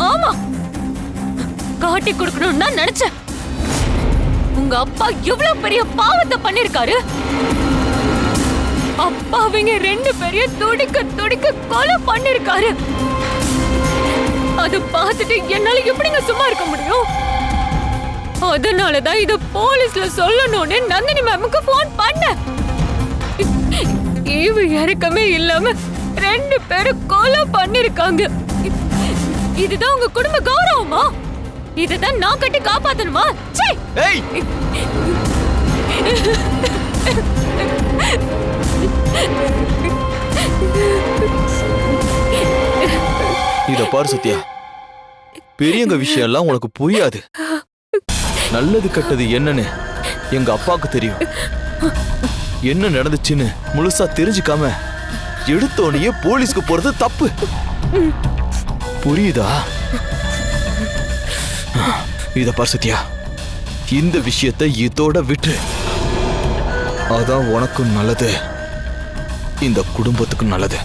ஆமா, காட்டி கொடுக்கணும்னு தான் நினைச்சேன். உங்க அப்பா எவ்வளவு பெரிய பாவத்தை பண்ணிருக்காரு. அப்பாவிங்க 2 பேரையும் துடிக்க துடிக்க கொலை பண்ணிருக்காரு. அது பார்த்துட்டு என்னால எப்படிங்க சும்மா இருக்க முடியும்? அதனாலதான் இத போலீஸ்ல சொல்லணும்னு நந்தினி மேமுக்கு போன் பண்ண. ஈவு இறக்கமே இல்லாம 2 பேரும் கொலை பண்ணிருக்காங்க. இதுதான் உங்க குடும்ப கௌரவமா? இதுதான் நான் கட்டி காப்பாத்தணுமா? இத பாரு சத்யா, பெரியங்க விஷயம் எல்லாம் உனக்கு புரியாது. நல்லது கெட்டது என்னன்னு எங்க அப்பாவுக்கு தெரியும். என்ன நடந்துச்சுன்னு முழுசா தெரிஞ்சுக்காம எடுத்தோனையே போலீஸ்க்கு போறது தப்பு. புரியுதா? இத பாரு சத்யா, இந்த விஷயத்தை இதோட விட்டு. அதான் உனக்கும் நல்லது, இந்த குடும்பத்துக்கும் நல்லது.